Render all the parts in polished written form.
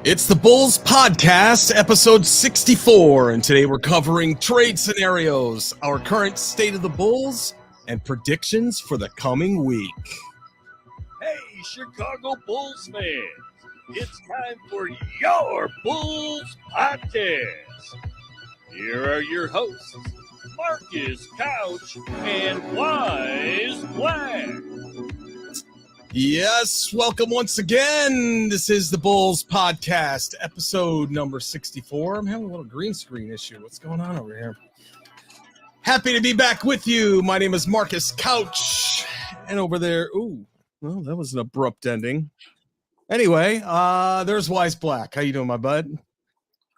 It's the Bulls Podcast, episode 64, and today we're covering trade scenarios, our current state of the Bulls, and predictions for the coming week. Hey, Chicago Bulls fans, it's time for your Bulls Podcast. Here are your hosts, Marcus Couch and Wyse Black. Yes, welcome once again. This is the Bulls Podcast, episode number 64. I'm having a little green screen issue. What's going on over here? Happy to be back with you. My name is Marcus Couch. And over there, well, that was an abrupt ending. Anyway, there's Wyse Black. How you doing, my bud?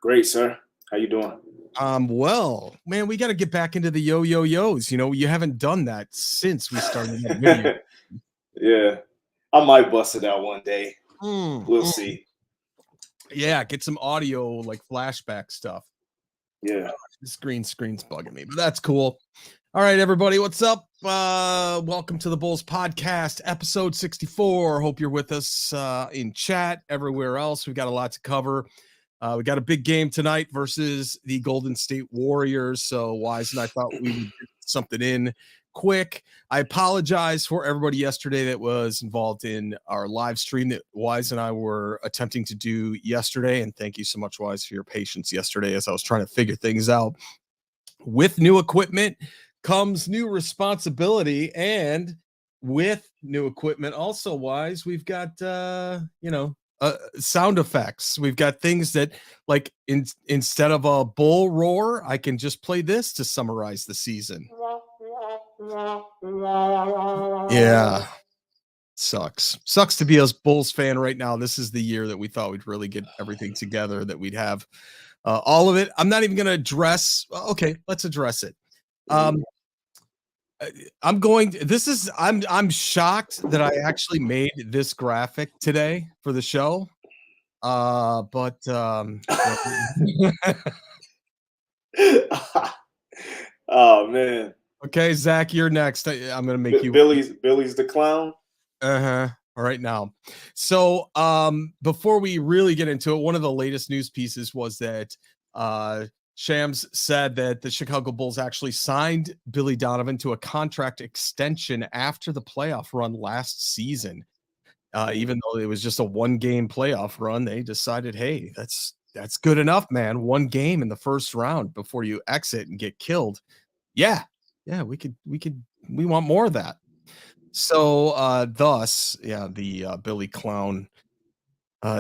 Great, sir. How you doing? Well, man, we got to get back into the yo-yo-yos. You know, you haven't done that since we started that video. Yeah. I might bust it out one day. We'll see. Yeah, get some audio, like flashback stuff. Yeah. This green screen's bugging me, but that's cool. All right, everybody, what's up? Welcome to the Bulls Podcast, episode 64. Hope you're with us in chat, everywhere else. We've got a lot to cover. We got a big game tonight versus the Golden State Warriors, so Wyse and I thought we would get something in quick. I apologize for everybody yesterday that was involved in our live stream that Wyse and I were attempting to do yesterday. And thank you so much, Wyse, for your patience yesterday as I was trying to figure things out. With new equipment comes new responsibility, and with new equipment also, Wyse, we've got sound effects. We've got things that, like, instead of a bull roar, I can just play this to summarize the season. Yeah, sucks to be a Bulls fan right now. This is the year that we thought we'd really get everything together, that we'd have all of it. I'm not even going to address. Okay, let's address it. I'm shocked that I actually made this graphic today for the show. But oh man. Okay, Zach, you're next. I'm going to make you Billy's the clown. All right now. So before we really get into it, one of the latest news pieces was that Shams said that the Chicago Bulls actually signed Billy Donovan to a contract extension after the playoff run last season. Even though it was just a one-game playoff run, they decided, hey, that's good enough, man. One game in the first round before you exit and get killed. Yeah, we want more of that. So thus, the Billy Clown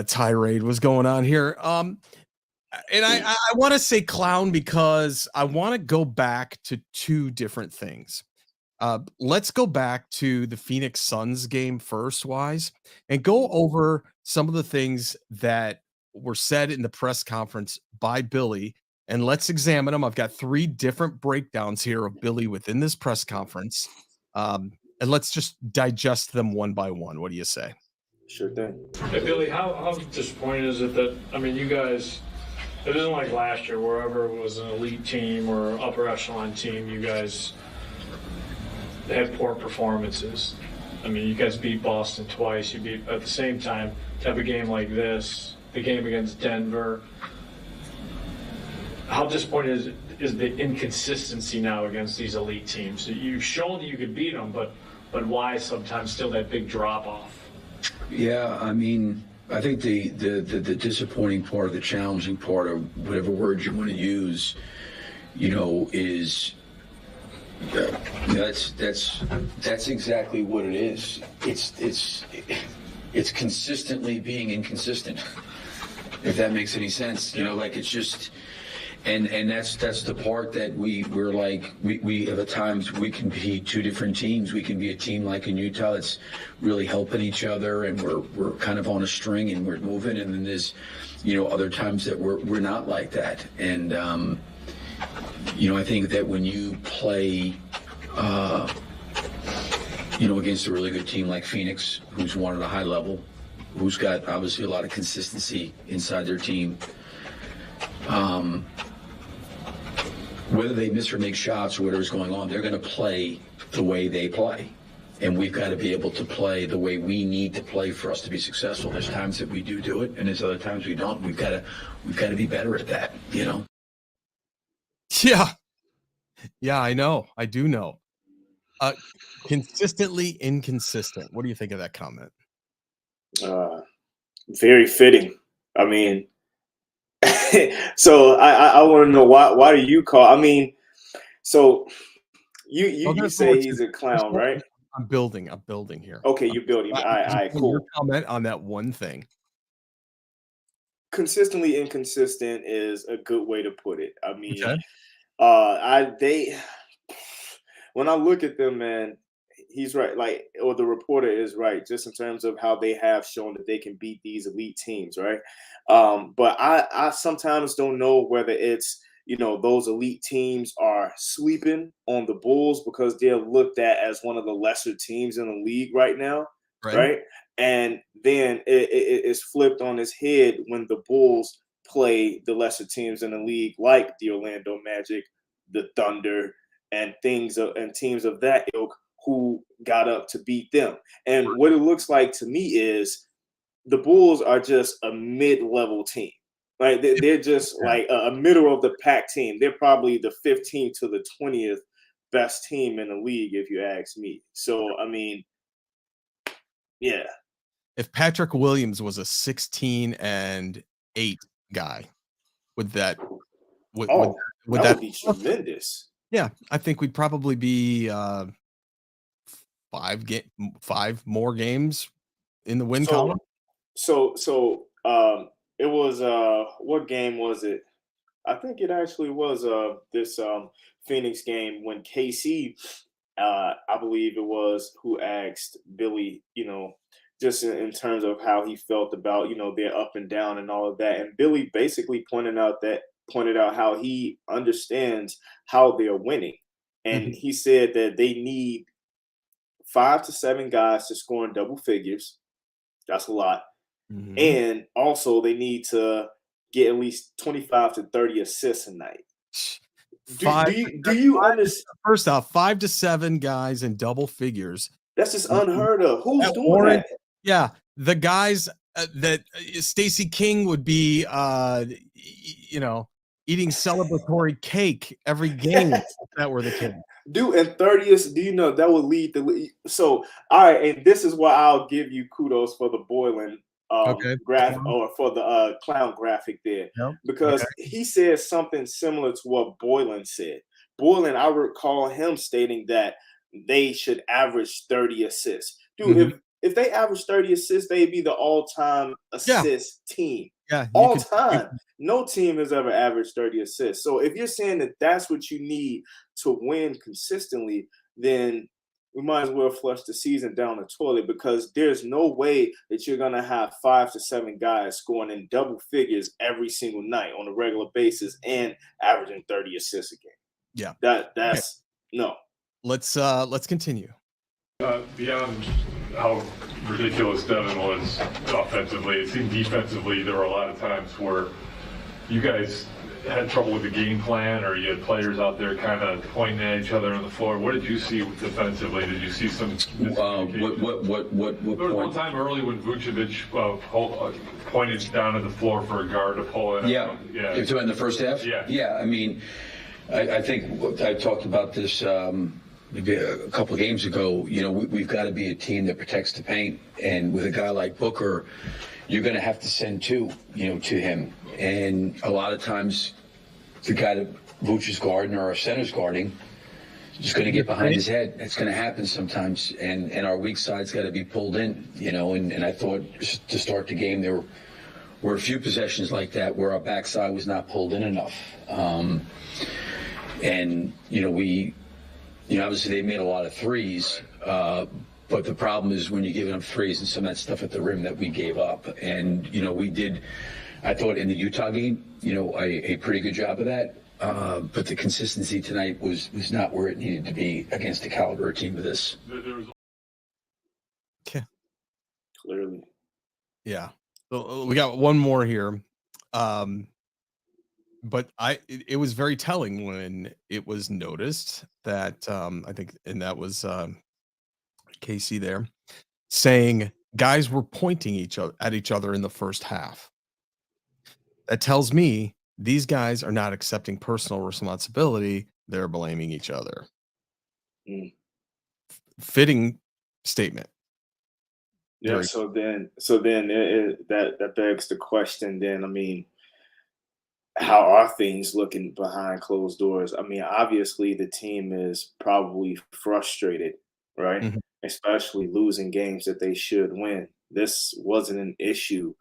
tirade was going on here. And I want to say clown because I want to go back to two different things. Let's go back to the Phoenix Suns game first, Wyse, and go over some of the things that were said in the press conference by Billy, and let's examine them. I've got three different breakdowns here of Billy within this press conference, and let's just digest them one by one. What do you say? Sure thing. Hey, Billy, how disappointing is it that, I mean, you guys, it isn't like last year, wherever it was an elite team or upper echelon team, you guys had poor performances. I mean, you guys beat Boston twice. You beat, at the same time, to have a game like this, the game against Denver. How disappointing is the inconsistency now against these elite teams? You've shown that you could beat them, but why sometimes still that big drop off? Yeah, I mean, I think the disappointing part, the challenging part, or whatever word you want to use, is that's exactly what it is. It's consistently being inconsistent. If that makes any sense, it's just. And that's the part that we're like, we at times we can be two different teams. We can be a team like in Utah that's really helping each other, and we're kind of on a string and we're moving. And then there's, other times that we're not like that. And I think that when you play, against a really good team like Phoenix, who's won at a high level, who's got obviously a lot of consistency inside their team. Whether they miss or make shots or whatever's going on, they're going to play the way they play. and we've got to be able to play the way we need to play for us to be successful. There's times that we do it, and there's other times we don't. We've got to be better at that, you know. Yeah, I know. I do know. Consistently inconsistent. What do you think of that comment? Very fitting. I mean, so I want to know why do you call? I mean, so you say he's a clown, right? I'm building here. Okay, you're building. All right, cool. Your comment on that one thing. Consistently inconsistent is a good way to put it. I mean, Okay. When I look at them, man, he's right. Like, or the reporter is right, just in terms of how they have shown that they can beat these elite teams, right? But I sometimes don't know whether it's, those elite teams are sleeping on the Bulls because they're looked at as one of the lesser teams in the league right now, right? And then it's flipped on its head when the Bulls play the lesser teams in the league, like the Orlando Magic, the Thunder, and teams of that ilk who got up to beat them. And what it looks like to me is the Bulls are just a mid-level team. Like they're just like a middle of the pack team. They're probably the 15th to the 20th best team in the league, if you ask me. So, I mean, yeah. If Patrick Williams was a 16-8 guy, would that would be tremendous. Yeah, I think we'd probably be 5 more games in the win column. So it was what game was it? I think it actually was this Phoenix game when KC, I believe it was, who asked Billy, just in terms of how he felt about, their up and down and all of that. And Billy basically pointed out how he understands how they're winning. And he said that they need 5 to 7 guys to score in double figures. That's a lot. And also they need to get at least 25 to 30 assists a night. Do you understand? First off, 5 to 7 guys in double figures. That's just unheard of. Who's doing that? Yeah, the guys that Stacey King would be, eating celebratory cake every game if that were the case. Dude, and 30th, do you know that would lead to? So, all right, and this is why I'll give you kudos for the Boylan graphic, or for the clown graphic there, because he said something similar to what Boylan said. Boylan, I recall him stating that they should average 30 assists. Dude, if they average 30 assists, they'd be the all-time assist team. Yeah, all time. No team has ever averaged 30 assists. So if you're saying that that's what you need to win consistently, then we might as well flush the season down the toilet, because there's no way that you're going to have 5 to 7 guys scoring in double figures every single night on a regular basis and averaging 30 assists a game. Yeah. That's no. Let's continue. Beyond how ridiculous Devin was offensively, it seemed defensively there were a lot of times where you guys had trouble with the game plan, or you had players out there kind of pointing at each other on the floor. What did you see defensively? Did you see some? What There was one time early when Vucevic pointed down at the floor for a guard to pull in. Yeah. In the first half. Yeah. I mean, I think I talked about this. Maybe a couple of games ago, we've got to be a team that protects the paint. And with a guy like Booker, you're going to have to send two, to him. And a lot of times, the guy that Vooch is guarding or our center's guarding is just going to get behind his head. That's going to happen sometimes. And our weak side's got to be pulled in, And I thought to start the game, there were a few possessions like that where our backside was not pulled in enough. Obviously they made a lot of threes, but the problem is when you're giving up threes and some of that stuff at the rim that we gave up. And, we did, I thought in the Utah game, a pretty good job of that. But the consistency tonight was not where it needed to be against the caliber team of this. Okay. Clearly. Yeah. So we got one more here. But it was very telling when it was noticed that I think, and that was Casey there, saying guys were pointing at each other in the first half. That tells me these guys are not accepting personal responsibility. They're blaming each other. Mm. Fitting statement. Yeah. Very- So then that begs the question. Then I mean, how are things looking behind closed doors? I mean, obviously the team is probably frustrated, right? Mhm. Especially losing games that they should win. This wasn't an issue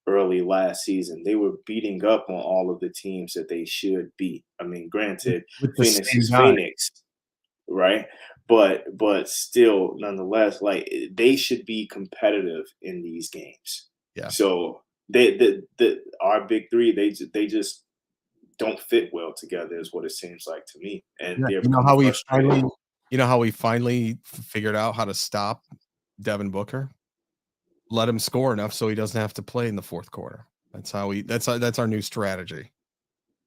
early last season. They were beating up on all of the teams that they should beat. I mean, granted, With the Phoenix same is guy. Phoenix, right? But still, nonetheless, like they should be competitive in these games. Yeah. So our big three, they just don't fit well together, is what it seems like to me. And Yeah, they're you know becoming how we frustrated. finally figured out how to stop Devin Booker? Let him score enough so he doesn't have to play in the fourth quarter. That's our new strategy.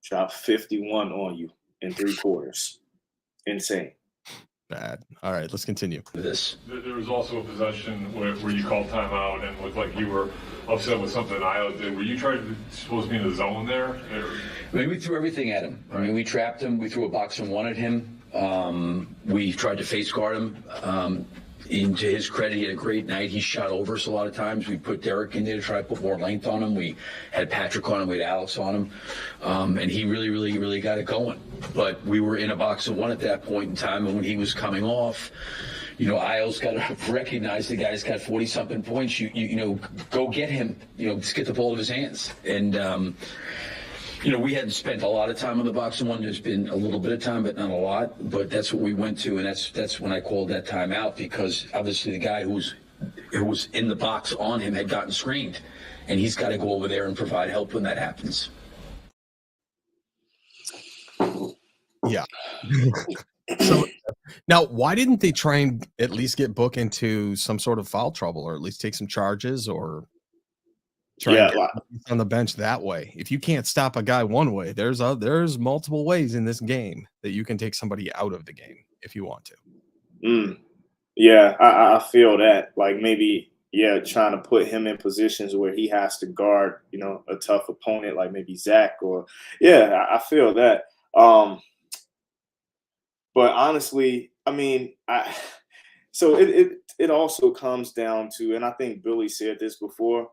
Drop 51 on you in 3 quarters. Insane. Bad. All right, let's continue. This. There was also a possession where you called timeout and looked like you were upset with something Isla did. Were you supposed to be in the zone there? I mean, we threw everything at him. I mean, we trapped him. We threw a box and one at him. We tried to face guard him. To his credit, he had a great night. He shot over us a lot of times. We put Derek in there to try to put more length on him. We had Patrick on him. We had Alex on him. And he really got it going. But we were in a box of one at that point in time. And when he was coming off, you know, Isles got to recognize the guy's got 40-something points. You know, go get him. You know, just get the ball of his hands. And, you know, we hadn't spent a lot of time on the box and one. There's been a little bit of time, but not a lot. But that's what we went to, and that's when I called that timeout, because obviously the guy who was in the box on him had gotten screened, and he's got to go over there and provide help when that happens. Yeah. So now, why didn't they try and at least get Book into some sort of foul trouble, or at least take some charges, or try and get on the bench that way? If you can't stop a guy one way, there's multiple ways in this game that you can take somebody out of the game if you want to. Yeah, I feel that. Like maybe, trying to put him in positions where he has to guard, you know, a tough opponent like maybe Zach or I feel that. But honestly, I mean, so it also comes down to, and I think Billy said this before,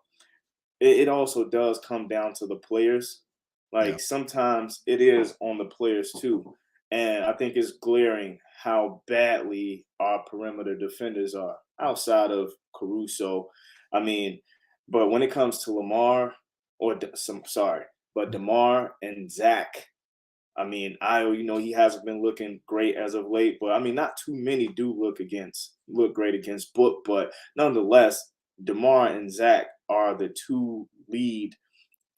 it also does come down to the players. Like sometimes it is on the players too. And I think it's glaring how badly our perimeter defenders are outside of Caruso. I mean, but when it comes to DeMar and Zach, I mean, you know, he hasn't been looking great as of late, but I mean, not too many do look great against Book, but nonetheless, DeMar and Zach are the 2 lead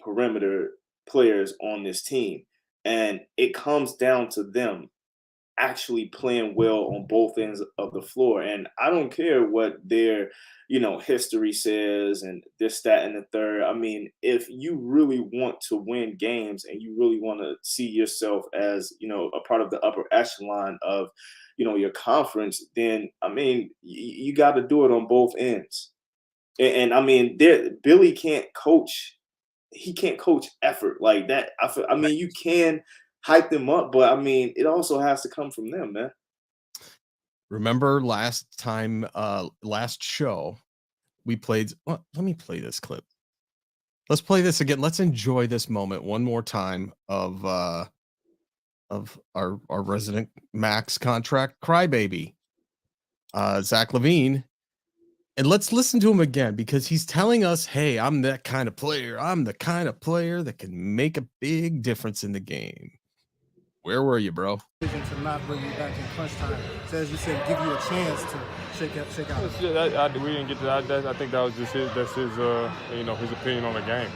perimeter players on this team. And it comes down to them actually playing well on both ends of the floor. And I don't care what their, you know, history says and this, that, and the third. I mean, if you really want to win games and you really want to see yourself as, you know, a part of the upper echelon of, you know, your conference, then, I mean, you got to do it on both ends. And I mean, Billy can't coach. He can't coach effort like that. I mean, you can hype them up, but I mean, it also has to come from them, man. Remember last show, we played. Let me play this clip. Let's play this again. Let's enjoy this moment one more time of our resident max contract crybaby, Zach LaVine. And let's listen to him again, because he's telling us, hey, I'm that kind of player. I'm the kind of player that can make a big difference in the game. Where were you, bro? To not bring you back in crunch time. So as you said, give you a chance to shake out. We didn't get to that. I think that was just his opinion on the game.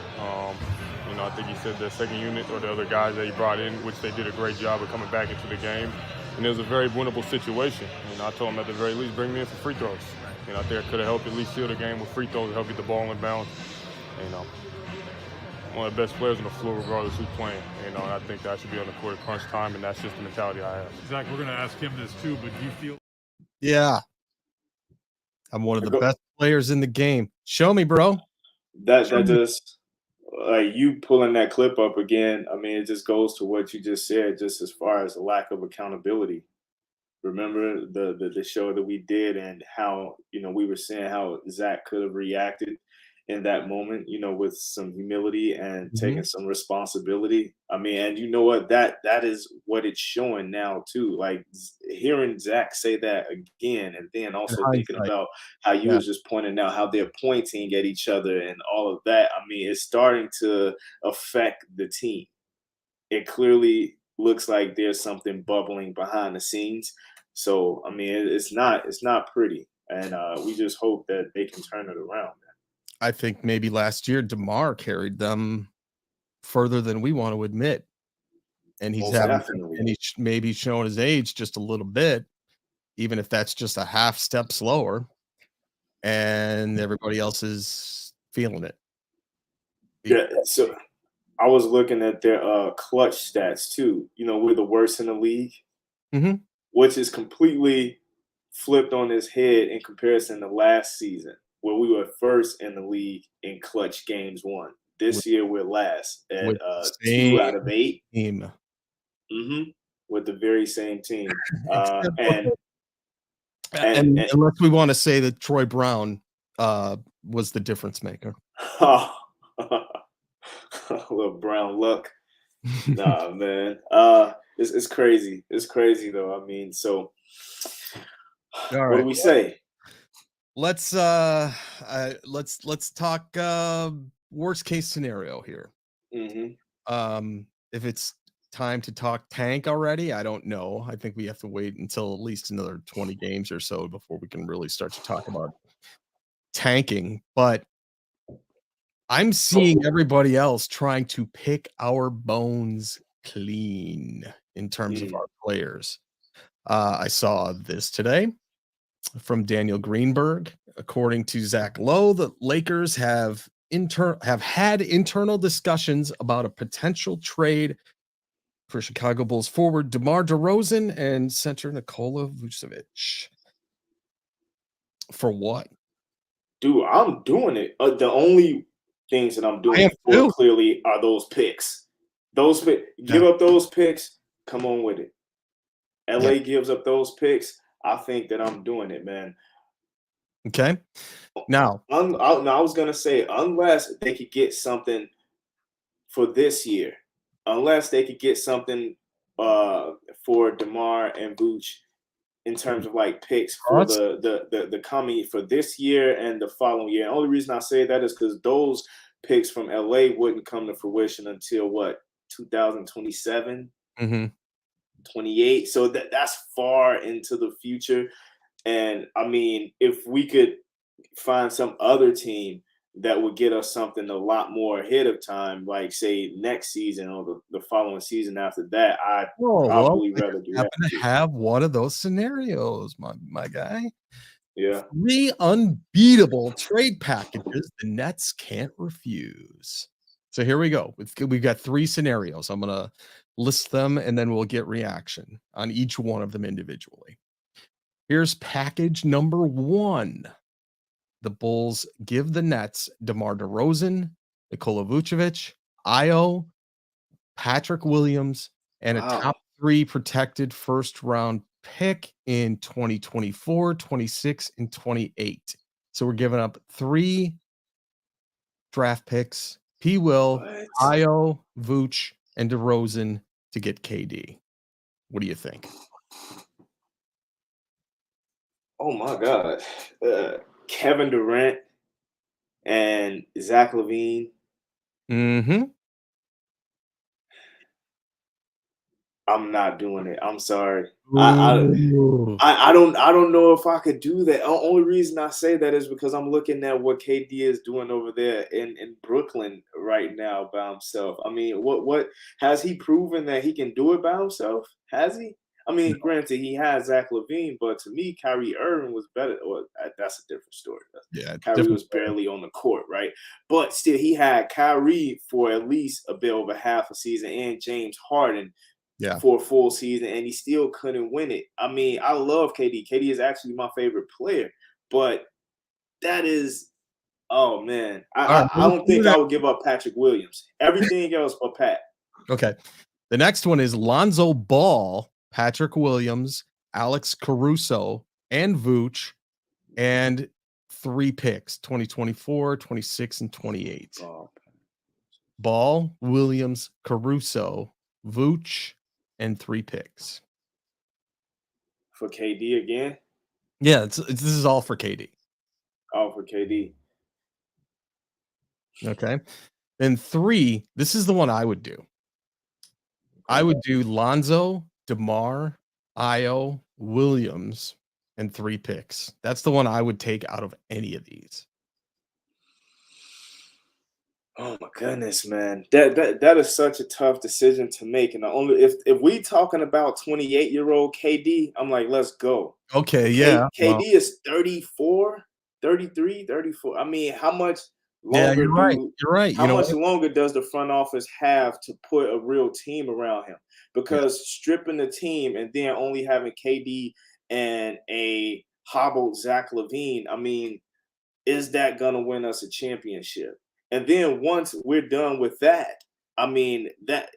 You know, I think he said the second unit or the other guys that he brought in, which they did a great job of coming back into the game. And it was a very winnable situation. You know, I told him at the very least, bring me in for free throws. You know, I think I could have helped at least seal the game with free throws, help get the ball in bounds. You know, one of the best players on the floor, regardless who's playing. You know, and I think that should be on the court at crunch time, and that's just the mentality I have. Zach, we're going to ask him this too, but do you feel? Yeah. I'm one of the best players in the game. Show me, bro. That just like you pulling that clip up again. I mean, it just goes to what you just said, just as far as a lack of accountability. Remember the show that we did and how we were saying how Zach could have reacted in that moment, with some humility and taking some responsibility. I mean, and you know what, that is what it's showing now too. Like hearing Zach say that again, and then In also thinking hindsight. about how you Yeah. was just pointing out how they're pointing at each other and all of that. I mean, it's starting to affect the team. It clearly looks like there's something bubbling behind the scenes. So I mean, it's not pretty, and we just hope that they can turn it around. I think maybe last year DeMar carried them further than we want to admit, and he's Most having definitely. and he's maybe showing his age just a little bit, even if that's just a half step slower, and everybody else is feeling it. Yeah. So I was looking at their clutch stats too. We're the worst in the league, Mhm. which is completely flipped on its head in comparison to last season, where we were first in the league in clutch games won. With This year we're last with at the 2 out same of 8. team. With the very same team. Except And and unless we wanna say that Troy Brown, was the difference maker. a little brown luck. Nah, man. It's crazy. It's crazy though. I mean, so All what do right. we say? Let's let's talk worst case scenario here. hmm If it's time to talk tank already, I don't know. I think we have to wait until at least another 20 games or so before we can really start to talk about tanking. But I'm seeing everybody else trying to pick our bones clean in terms of Mm. our players. I saw this today from Daniel Greenberg. According to Zach Lowe, the Lakers have had internal discussions about a potential trade for Chicago Bulls forward DeMar DeRozan and center Nikola Vucevic. For what? Dude, I'm doing it. The only things that I'm I doing am it for too. clearly are those picks. Give Yeah. up those picks. Come on with it. Yeah. LA gives up those picks. I think that I'm doing it, man. Okay. Now, I was gonna say unless they could get something for this year, unless they could get something for DeMar and Vooch in terms of like picks for us? the coming for this year and the following year. The only reason I say that is because those picks from LA wouldn't come to fruition until what 2027, Mhm. 28. So that's far into the future. And I mean, if we could find some other team that would get us something a lot more ahead of time, like say next season or the following season after that, I'd Oh, well, probably we rather do that happen to too. have one of those scenarios, my guy. Yeah. 3 unbeatable trade packages the Nets can't refuse. So here we go. We've got 3 scenarios. I'm gonna list them, and then we'll get reaction on each one of them individually. Here's package number 1. The Bulls give the Nets DeMar DeRozan, Nikola Vucevic, Io, Patrick Williams, and a Wow. top 3 protected first round pick in 2024, 26, and 28. So we're giving up 3 draft picks, P. Will, What? Io, Vooch, and DeRozan to get KD. What do you think? Oh my God. Kevin Durant and Zach LaVine. Mhm. I'm not doing it. I'm sorry. Ooh. I don't know if I could do that. Only reason I say that is because I'm looking at what KD is doing over there in Brooklyn right now by himself. I mean, what has he proven that he can do it by himself? Has he? I mean, granted, he has Zach LaVine, but to me, Kyrie Irving was better. Well, that's a different story. Yeah, Kyrie different was barely on the court, right? But still, he had Kyrie for at least a bit over half a season and James Harden yeah. for a full season, and he still couldn't win it. I mean, I love KD. KD is actually my favorite player, but that is, oh man, All right, I don't think I would give up Patrick Williams. Everything else but Pat. okay. The next one is Lonzo Ball, Patrick Williams, Alex Caruso, and Vooch, and 3 picks, 2024, 26, and 28. Oh, Ball, Williams, Caruso, Vooch, and 3 picks. for KD again. Yeah, this is all for KD. Oh, for KD. Okay. Then 3, this is the one I would do. I would do Lonzo, DeMar, Io, Williams, and 3 picks. That's the one I would take out of any of these. Oh my goodness, man. That is such a tough decision to make. And the only if we talking about 28-year-old KD, I'm like, let's go. Okay, yeah. Well, KD is 34, 33, 34. I mean, how much yeah, longer you're right. You're right. how You know much what? longer does the front office have to put a real team around him? Yeah. Because stripping the team and then only having KD and a hobbled Zach LaVine, I mean, is that gonna win us a championship? And then once we're done with that, I mean, that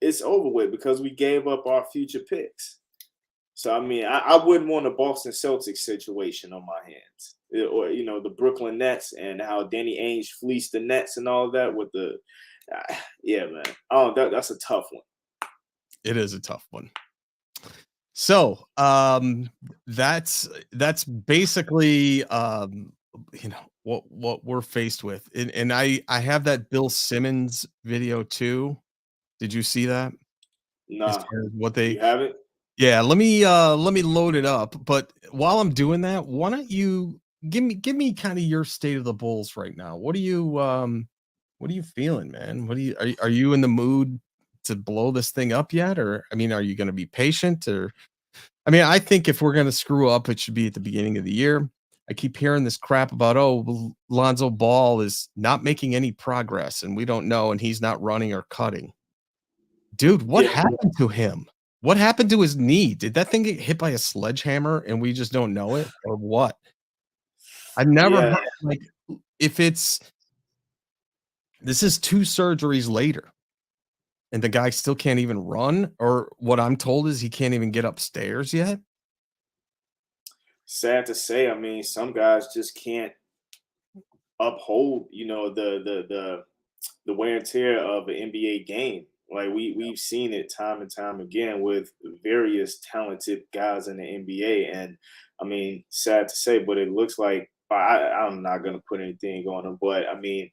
it's over with because we gave up our future picks. So I mean, I wouldn't want a Boston Celtics situation on my hands, or the Brooklyn Nets and how Danny Ainge fleeced the Nets and all that with the, yeah, man. Oh, that's a tough one. It is a tough one. So, that's basically what we're faced with. And I have that Bill Simmons video too. Did you see that? As Nah, far as what they you haven't. Yeah, let me load it up. But while I'm doing that, why don't you give me kind of your state of the Bulls right now? What are you feeling, man? Are you in the mood to blow this thing up yet? Or I mean, are you gonna be patient? Or I mean, I think if we're gonna screw up, it should be at the beginning of the year. I keep hearing this crap about, oh, Lonzo Ball is not making any progress and we don't know, and he's not running or cutting. Dude, what Yeah, happened to him? What happened to his knee? Did that thing get hit by a sledgehammer and we just don't know it, or what? I've never yeah. heard, like, if it's this is 2 surgeries later and the guy still can't even run, or what I'm told is he can't even get upstairs yet. Sad to say, I mean, some guys just can't uphold, the wear and tear of an NBA game. Like we've seen it time and time again with various talented guys in the NBA, and I mean, sad to say, but it looks like I'm not gonna put anything on him, but I mean,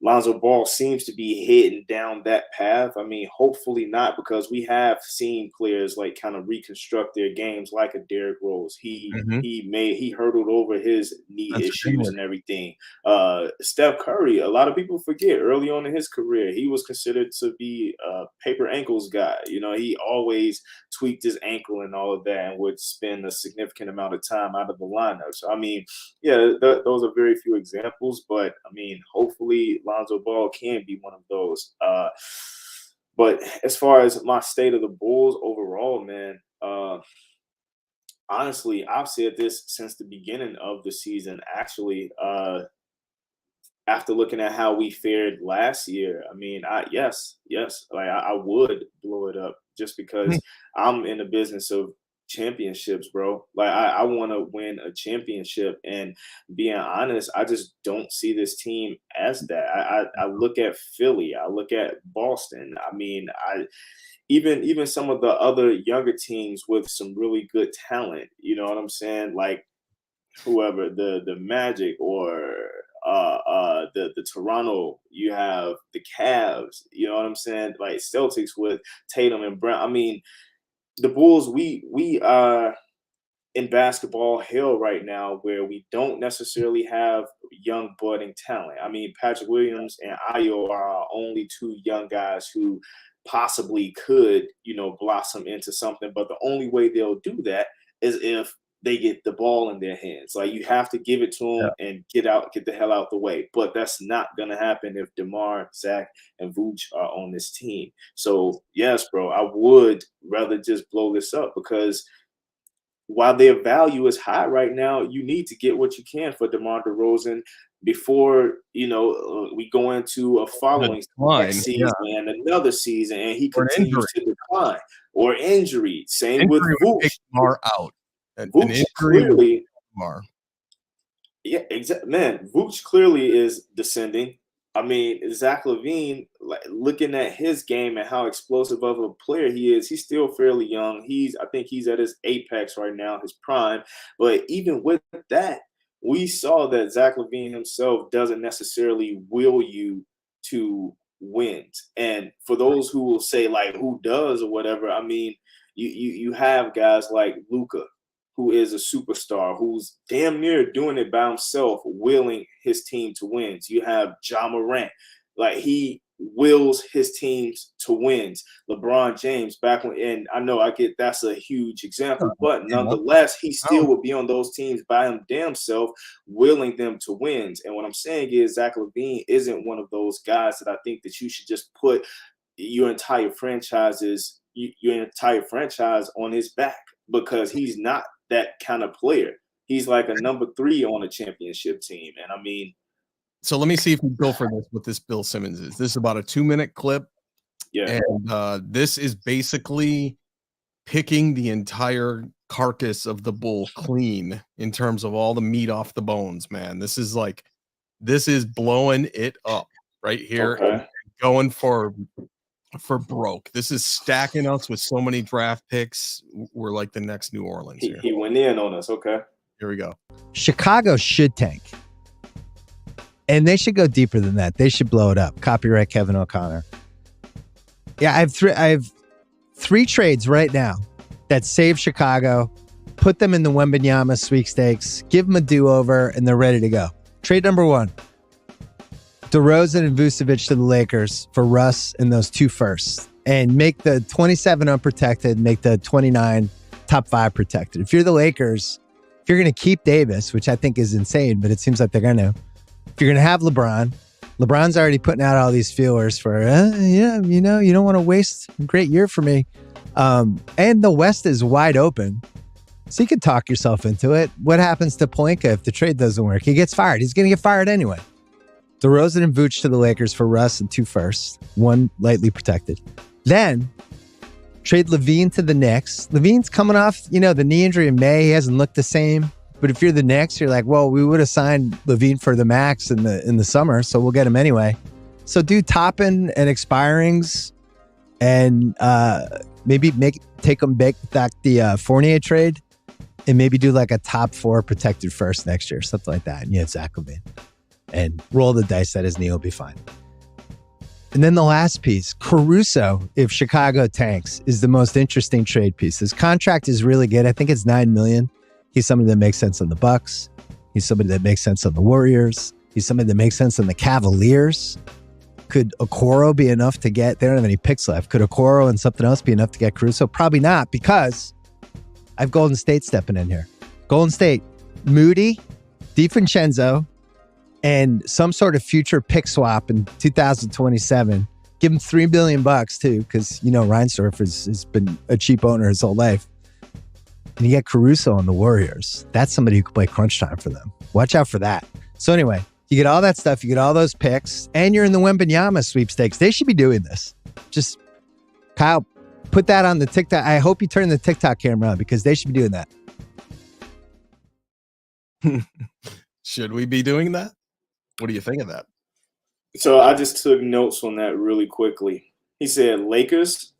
Lonzo Ball seems to be heading down that path. I mean, hopefully not, because we have seen players like kind of reconstruct their games, like a Derrick Rose. Mhm. He hurdled over his knee That's issues and everything. Steph Curry, a lot of people forget early on in his career, he was considered to be a paper ankles guy. He always tweaked his ankle and all of that, and would spend a significant amount of time out of the lineup. So I mean, yeah, those are very few examples, but I mean, hopefully Lonzo Ball can be one of those. But as far as my state of the Bulls overall, man, honestly, I've said this since the beginning of the season. Actually, after looking at how we fared last year, I mean, yes, like I would blow it up just Hmm. because I'm in the business of championships, bro. Like I want to win a championship, and being honest, I just don't see this team as that. I look at Philly, I look at Boston. I mean, I even some of the other younger teams with some really good talent. You know what I'm saying? Like whoever the Magic or the Toronto, you have the Cavs, you know what I'm saying? Like Celtics with Tatum and Brown. I mean, the Bulls, we are in basketball hell right now where we don't necessarily have young budding talent. I mean, Patrick Williams and Ayo are our only 2 young guys who possibly could, blossom into something. But the only way they'll do that is if they get the ball in their hands. Like you have to give it to them and get the hell out the way. But that's not gonna happen if DeMar, Zach, and Vooch are on this team. So yes, bro, I would rather just blow this up because while their value is high right now, you need to get what you can for DeMar DeRozan before we go into a following decline, next season and another season, and he Or an continues to decline or injury. Same with injury would take Vooch. DeMar out. An Vooch injury would clearly, take DeMar. yeah, exactly. Man, Vooch clearly is descending. I mean, Zach LaVine, like looking at his game and how explosive of a player he is, he's still fairly young. I think he's at his apex right now, his prime. But even with that, we saw that Zach LaVine himself doesn't necessarily will you to wins. And for those who will say like who does or whatever, I mean, you have guys like Luka, who is a superstar, who's damn near doing it by himself, willing his team to wins. You have Ja Morant, like he wills his teams to wins. LeBron James, back when, and I know I get that's a huge example, but nonetheless, he still would be on those teams by him damn self, willing them to wins. And what I'm saying is Zach LaVine isn't one of those guys that I think that you should just put your entire franchise on his back, because he's not that kind of player. He's like a number 3 on a championship team. And I mean, so let me see if we go for this. What this Bill Simmons is. This is about a 2-minute clip. Yeah. And this is basically picking the entire carcass of the bull clean in terms of all the meat off the bones, man. This is blowing it up right here. Okay. And going for broke. This is stacking us with so many draft picks. We're like the next New Orleans here. He went in on us. Okay. Here we go. Chicago should tank. And they should go deeper than that. They should blow it up. Copyright Kevin O'Connor. Yeah, I have 3 trades right now that save Chicago, put them in the Wembanyama sweepstakes, give them a do-over, and they're ready to go. Trade number 1. DeRozan and Vucevic to the Lakers for Russ and those 2 firsts, and make the 27 unprotected, make the 29 top 5 protected. If you're the Lakers, if you're going to keep Davis, which I think is insane, but it seems like they're going to, if you're going to have LeBron's already putting out all these feelers for, you don't want to waste a great year for me. And the West is wide open, so you could talk yourself into it. What happens to Poinka if the trade doesn't work? He gets fired. He's going to get fired anyway. DeRozan and Vooch to the Lakers for Russ and 2 firsts, 1 lightly protected. Then trade LaVine to the Knicks. LaVine's coming off, the knee injury in May. He hasn't looked the same. But if you're the Knicks, you're like, well, we would have signed LaVine for the max in the summer, so we'll get him anyway. So do Toppin and expirings, and maybe take them back the Fournier trade, and maybe do like a top 4 protected first next year, something like that. And you have Zach LaVine. And roll the dice that his knee will be fine. And then the last piece, Caruso, if Chicago tanks, is the most interesting trade piece. His contract is really good. I think it's $9 million. He's somebody that makes sense on the Bucks. He's somebody that makes sense on the Warriors. He's somebody that makes sense on the Cavaliers. Could Okoro be enough to get, they don't have any picks left. Could Okoro and something else be enough to get Caruso? Probably not, because I have Golden State stepping in here. Golden State, Moody, DiVincenzo, and some sort of future pick swap in 2027. Give him $3 billion too, because Reinsdorf has been a cheap owner his whole life. And you get Caruso on the Warriors. That's somebody who could play crunch time for them. Watch out for that. So anyway, you get all that stuff, you get all those picks, and you're in the Wembanyama sweepstakes. They should be doing this. Just, Kyle, put that on the TikTok. I hope you turn the TikTok camera on, because they should be doing that. Should we be doing that? What do you think of that? So I just took notes on that really quickly. He said Lakers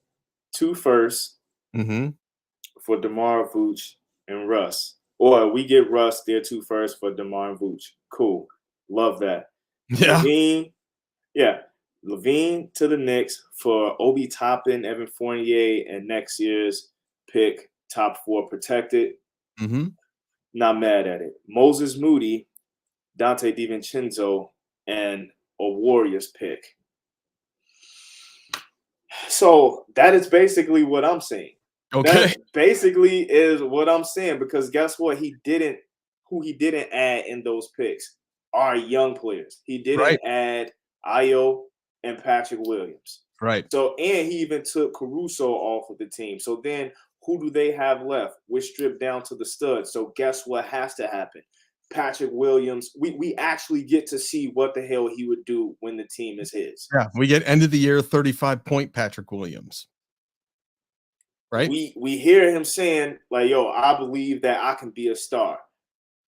2 firsts for DeMar, Vooch, and Russ. Or we get Russ, their 2 firsts for DeMar and Vooch. Cool. Love that. Yeah. LaVine to the Knicks for Obi Toppin, Evan Fournier, and next year's pick, top 4 protected. Not mad at it. Moses Moody, Dante DiVincenzo, and a Warriors pick. So that is basically what I'm saying. Okay. That basically is what I'm saying, because guess what? Who he didn't add in those picks are young players. He didn't add Ayo and Patrick Williams. Right. So, and he even took Caruso off of the team. So then who do they have left? We're stripped down to the studs. So guess what has to happen? Patrick Williams, we actually get to see what the hell he would do when the team is his. Yeah, we get end of the year 35-point Patrick Williams. Right? We hear him saying, like, yo, I believe that I can be a star.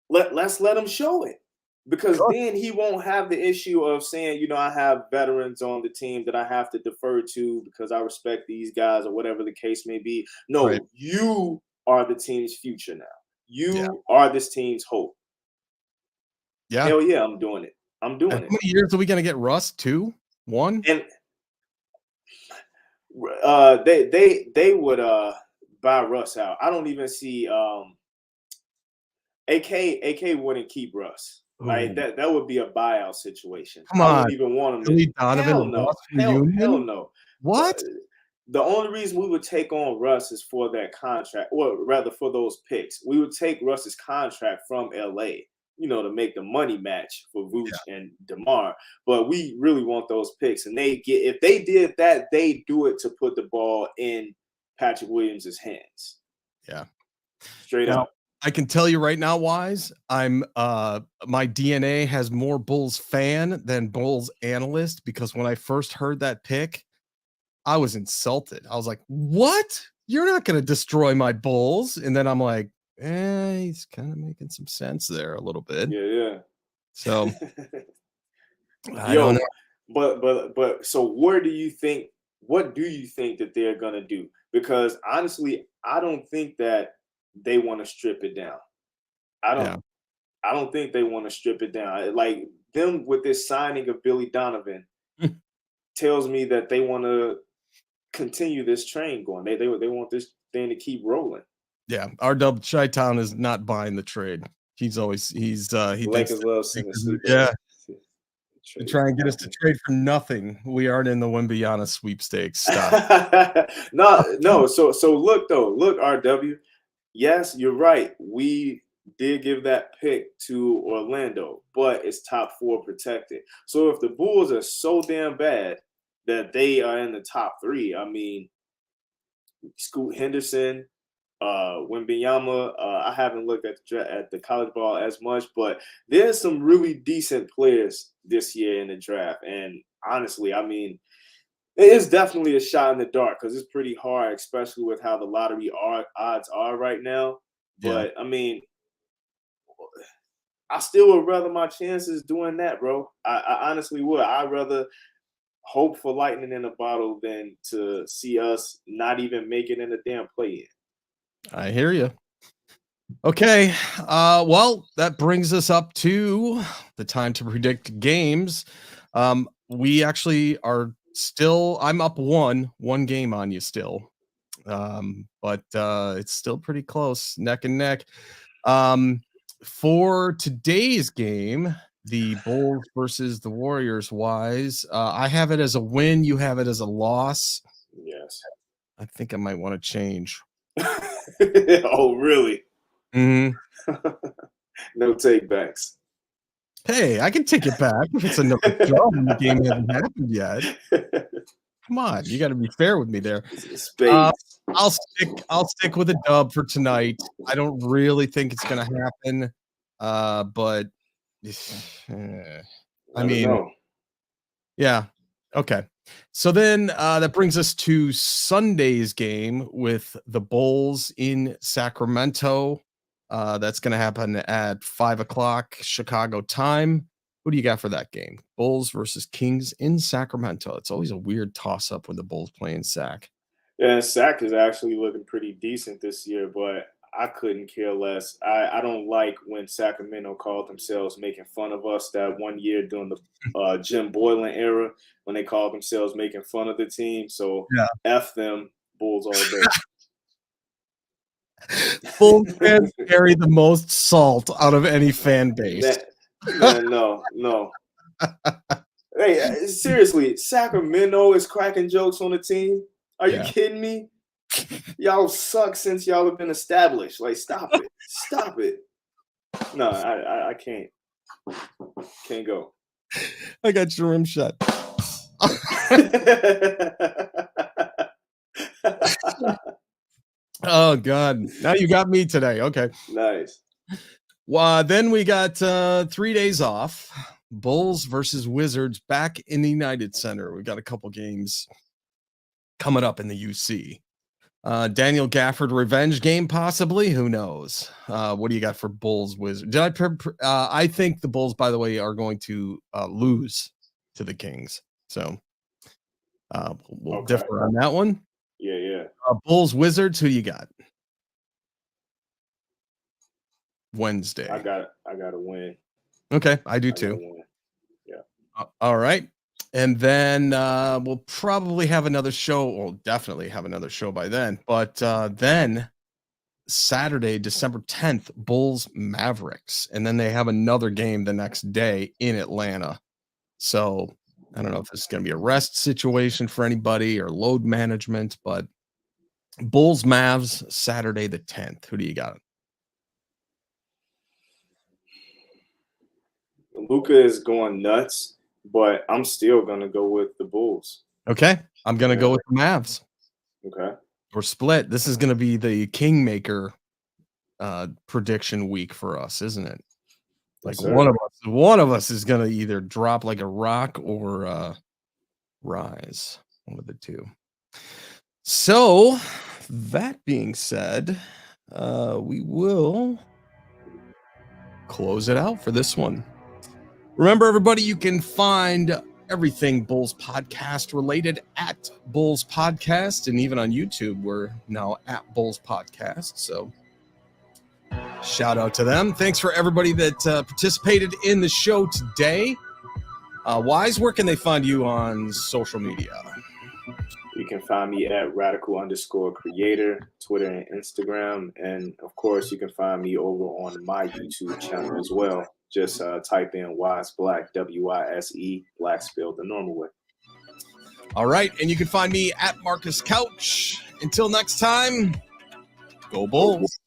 Let's let him show it. Because then he won't have the issue of saying, you know, I have veterans on the team that I have to defer to because I respect these guys or whatever the case may be. No, you are the team's future now. You are this team's hope. Yeah. Hell yeah, I'm doing it. I'm doing it. How many years are we going to get Russ? 2? 1? And they would buy Russ out. I don't even see AK wouldn't keep Russ. Like that would be a buyout situation. Come I on. wouldn't even want him Billy to. Donovan Hell and no. Russ Hell reunion? no. What? The only reason we would take on Russ is for that contract, or rather for those picks. We would take Russ's contract from LA, you know, to make the money match for Vooch and DeMar. But we really want those picks. And if they did that, they do it to put the ball in Patrick Williams' hands. Yeah. Straight up. I can tell you right now, Wise, I'm my DNA has more Bulls fan than Bulls analyst, because when I first heard that pick, I was insulted. I was like, what? You're not going to destroy my Bulls. And then I'm like, he's kind of making some sense there a little bit. Yeah. So I don't know. But so what do you think that they're gonna do? Because honestly, I don't think that they want to strip it down. I don't think they want to strip it down. Like them with this signing of Billy Donovan tells me that they want to continue this train going. They want this thing to keep rolling. Yeah, R-Dub Chi-Town is not buying the trade. He Lakers love sending sleep. Yeah. To try and get us to trade for nothing. We aren't in the Wembyana sweepstakes. Stop. No. So look, RW. Yes, you're right. We did give that pick to Orlando, but it's top 4 protected. So if the Bulls are so damn bad that they are in the top 3, I mean, Scoot Henderson, Wembanyama. I haven't looked at the college ball as much, but there's some really decent players this year in the draft. And honestly, I mean, it is definitely a shot in the dark because it's pretty hard, especially with how the lottery odds are right now. But I mean, I still would rather my chances doing that, bro. I honestly would. I'd rather hope for lightning in a bottle than to see us not even make it in a damn play-in. I hear you. Okay. Well, that brings us up to the time to predict games. We actually are still, I'm up one game on you still. But it's still pretty close, neck and neck. For today's game, the Bulls versus the Warriors, Wise, I have it as a win. You have it as a loss. Yes. I think I might want to change. Oh, really? Mm-hmm. No take backs. Hey, I can take it back if it's another job and the game hasn't happened yet. Come on, you got to be fair with me there. I'll stick with a dub for tonight. I don't really think it's going to happen, but I mean, yeah, okay. So then that brings us to Sunday's game with the Bulls in Sacramento. That's going to happen at 5:00 Chicago time. Who do you got for that game? Bulls versus Kings in Sacramento. It's always a weird toss-up when the Bulls play in Sac. Yeah, Sac is actually looking pretty decent this year, but I couldn't care less. I don't like when Sacramento called themselves making fun of us that one year during the Jim Boylan era when they called themselves making fun of the team. So F them, Bulls all day. Bulls fans carry the most salt out of any fan base. No. Hey, seriously, Sacramento is cracking jokes on the team? Are you kidding me? Y'all suck since y'all have been established. Like, stop it. Stop it. No, I can't. Can't go. I got your rim shut. Oh God. Now you got me today. Okay. Nice. Well, then we got 3 days off. Bulls versus Wizards back in the United Center. We got a couple games coming up in the UC. Daniel Gafford revenge game, possibly. Who knows? What do you got for Bulls Wizards? I think the Bulls, by the way, are going to lose to the Kings. So we'll Okay. differ on that one. Yeah. Bulls Wizards. Who you got? Wednesday. I got to win. Okay, I do I gotta too. win. Yeah. All right. And then we'll probably have another show. We'll definitely have another show by then. But then Saturday, December 10th, Bulls Mavericks. And then they have another game the next day in Atlanta. So I don't know if this is going to be a rest situation for anybody or load management, but Bulls Mavs Saturday the 10th. Who do you got? Luka is going nuts, but I'm still gonna go with the Bulls. Okay. I'm going to go with the Mavs. Okay. We're split. This is going to be the Kingmaker prediction week for us, isn't it? Like Yes, one of us is going to either drop like a rock or rise. One of the two. So that being said, we will close it out for this one. Remember, everybody, you can find everything Bulls Podcast related at Bulls Podcast, and even on YouTube, we're now at Bulls Podcast. So shout out to them. Thanks for everybody that participated in the show today. Wyse, where can they find you on social media? You can find me at radical_creator, Twitter and Instagram. And of course, you can find me over on my YouTube channel as well. Just type in Wyse Black, WYSE, Black spelled the normal way. All right. And you can find me at Marcus Couch. Until next time, go Bulls.